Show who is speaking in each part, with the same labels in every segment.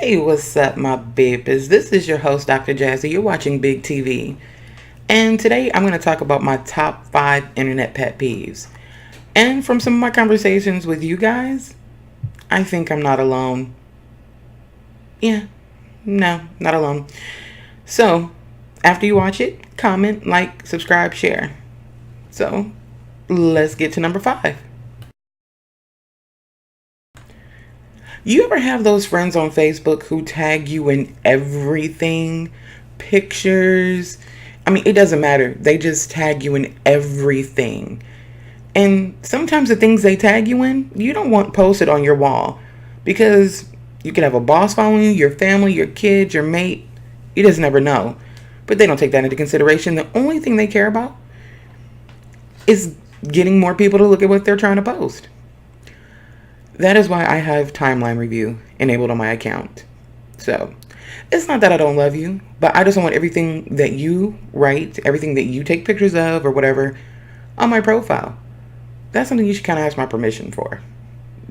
Speaker 1: Hey, what's up, my babies? This is your host, Dr. Jazzy. You're watching Big TV. And today I'm going to talk about my top 5 internet pet peeves. And from some of my conversations with you guys, I think I'm not alone. Yeah, no, not alone. So, after you watch it, comment, like, subscribe, share. So, let's get to number 5. You ever have those friends on Facebook who tag you in everything? Pictures? I mean, it doesn't matter. They just tag you in everything. And sometimes the things they tag you in, you don't want posted on your wall. Because you could have a boss following you, your family, your kids, your mate. You just never know. But they don't take that into consideration. The only thing they care about is getting more people to look at what they're trying to post. That is why I have timeline review enabled on my account. So, it's not that I don't love you, but I just don't want everything that you write, everything that you take pictures of or whatever on my profile. That's something you should kind of ask my permission for.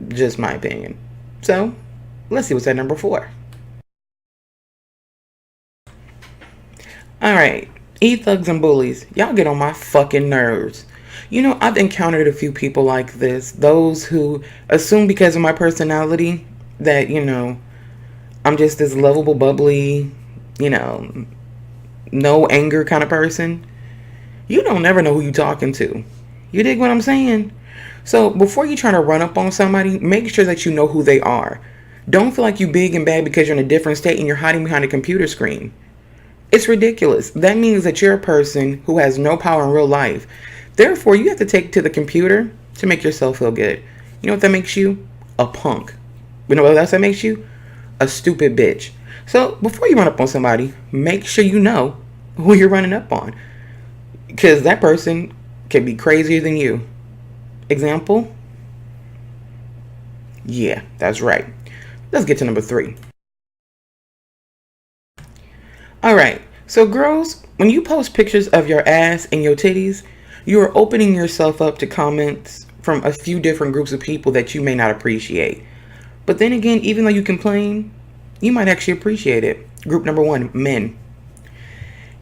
Speaker 1: Just my opinion. So, let's see what's at number 4. Alright, e-thugs and bullies. Y'all get on my fucking nerves. You know, I've encountered a few people like this. Those who assume because of my personality that, I'm just this lovable, bubbly, you know, no anger kind of person. You don't never know who you're talking to. You dig what I'm saying? So before you try to run up on somebody, make sure that you know who they are. Don't feel like you big and bad because you're in a different state and you're hiding behind a computer screen. It's ridiculous. That means that you're a person who has no power in real life. Therefore, you have to take to the computer to make yourself feel good. You know what that makes you? A punk. You know what else that makes you? A stupid bitch. So before you run up on somebody, make sure you know who you're running up on. Because that person can be crazier than you. Example? Yeah, that's right. Let's get to number 3. Alright, so girls, when you post pictures of your ass and your titties, you are opening yourself up to comments from a few different groups of people that you may not appreciate. But then again, even though you complain, you might actually appreciate it. Group number 1, men.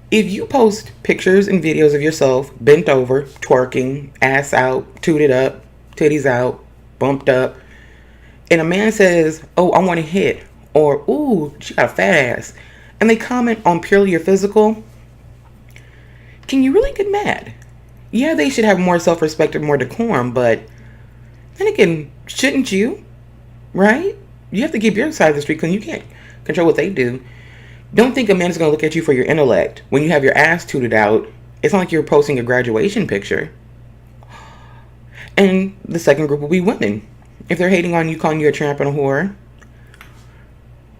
Speaker 1: If you post pictures and videos of yourself bent over, twerking, ass out, tooted up, titties out, bumped up, and a man says, "Oh, I want to hit," or "Ooh, she got a fat ass," and they comment on purely your physical, can you really get mad? Yeah, they should have more self-respect and more decorum, but then again, shouldn't you? Right? You have to keep your side of the street clean. You can't control what they do. Don't think a man is going to look at you for your intellect. When you have your ass tooted out, it's not like you're posting a graduation picture. And the second group will be women. If they're hating on you, calling you a tramp and a whore,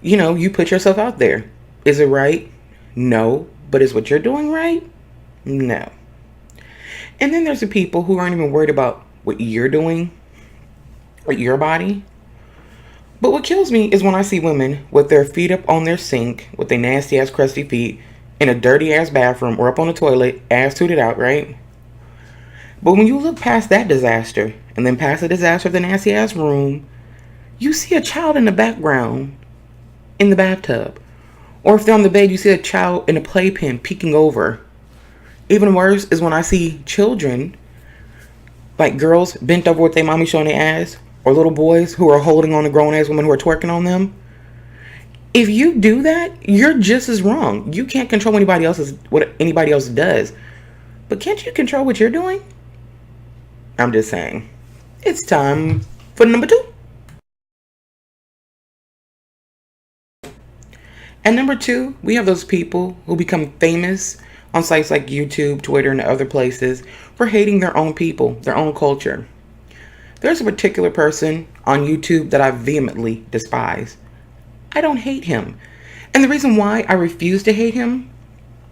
Speaker 1: you put yourself out there. Is it right? No. But is what you're doing right? No. And then there's the people who aren't even worried about what you're doing with your body. But what kills me is when I see women with their feet up on their sink, with their nasty ass crusty feet, in a dirty ass bathroom or up on the toilet, ass tooted out, right? But when you look past that disaster, and then past the disaster of the nasty ass room, you see a child in the background in the bathtub. Or if they're on the bed, you see a child in a playpen peeking over. Even worse is when I see children, like girls bent over with their mommy showing their ass, or little boys who are holding on to grown-ass women who are twerking on them. If you do that, you're just as wrong. You can't control what anybody else does. But can't you control what you're doing? I'm just saying. It's time for number 2. And number 2, we have those people who become famous on sites like YouTube, Twitter, and other places for hating their own people, their own culture. There's a particular person on YouTube that I vehemently despise. I don't hate him. And the reason why I refuse to hate him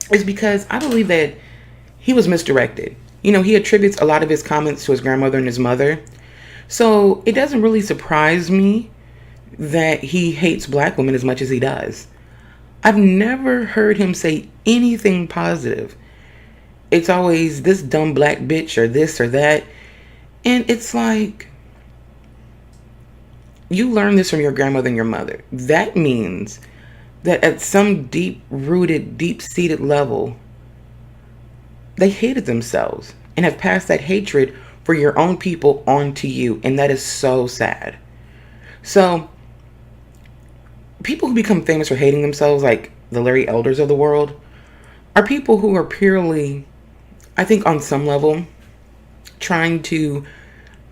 Speaker 1: is because I believe that he was misdirected. He attributes a lot of his comments to his grandmother and his mother. So it doesn't really surprise me that he hates black women as much as he does. I've never heard him say anything positive. It's always this dumb black bitch or this or that. And it's like, You learn this from your grandmother and your mother. That means that at some deep rooted, deep seated level, they hated themselves and have passed that hatred for your own people onto you. And that is so sad. So, people who become famous for hating themselves, like the Larry Elders of the world, are people who are purely, I think, on some level, trying to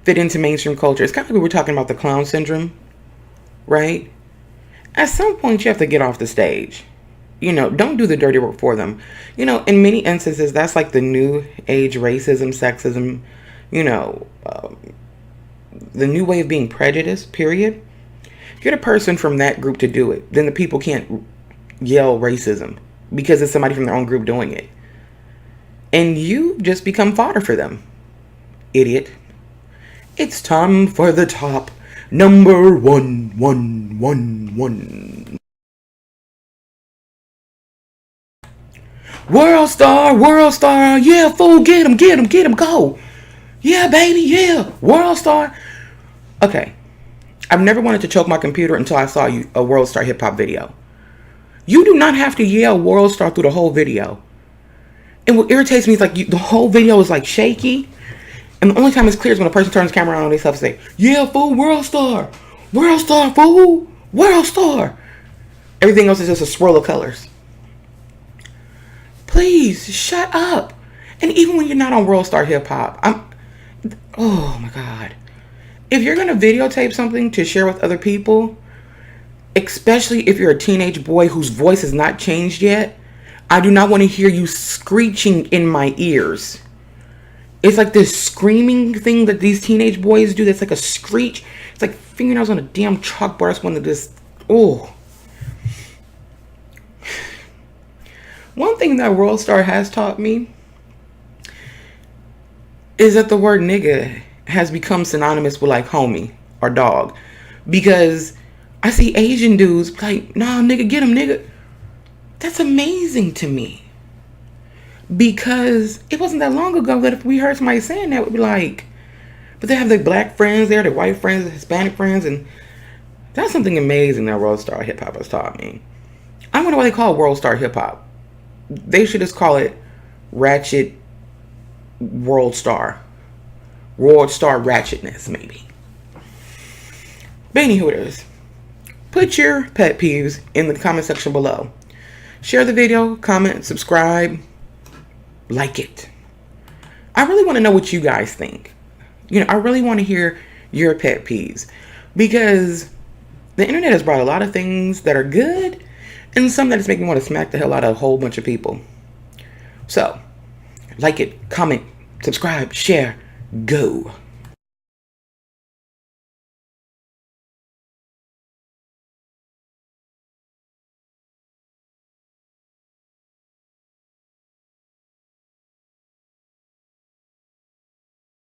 Speaker 1: fit into mainstream culture. It's kind of like we were talking about the clown syndrome, right? At some point, you have to get off the stage. Don't do the dirty work for them. In many instances, that's like the new age racism, sexism, you know, uh, the new way of being prejudiced, period. Get a person from that group to do it. Then the people can't yell racism because it's somebody from their own group doing it. And you just become fodder for them. Idiot. It's time for the top number one. Worldstar, yeah, fool, get him, go. Yeah, baby, yeah, Worldstar. Okay, I've never wanted to choke my computer until I saw a Worldstar hip hop video. You do not have to yell Worldstar through the whole video. And what irritates me is like the whole video is like shaky, and the only time it's clear is when a person turns the camera on and they self say, "Yeah, fool, Worldstar, fool, Worldstar." Everything else is just a swirl of colors. Please shut up. And even when you're not on Worldstar Hip Hop, oh my God. If you're gonna videotape something to share with other people, especially if you're a teenage boy whose voice has not changed yet, I do not want to hear you screeching in my ears. It's like this screaming thing that these teenage boys do that's like a screech. It's like fingernails on a damn chalkboard. That's one that just, oh. One thing that Worldstar has taught me is that the word nigga has become synonymous with like homie or dog. Because I see Asian dudes like, nah, nigga, get him, nigga. That's amazing to me. Because it wasn't that long ago that if we heard somebody saying that, we'd be like, but they have their black friends there, their white friends, their Hispanic friends, and that's something amazing that Worldstar Hip Hop has taught me. I wonder why they call it Worldstar Hip Hop. They should just call it Ratchet Worldstar. Worldstar Ratchetness, maybe. But anywho, put your pet peeves in the comment section below. Share the video, comment, subscribe, like it. I really want to know what you guys think. I really want to hear your pet peeves. Because the internet has brought a lot of things that are good and some that just make me want to smack the hell out of a whole bunch of people. So, like it, comment, subscribe, share, go.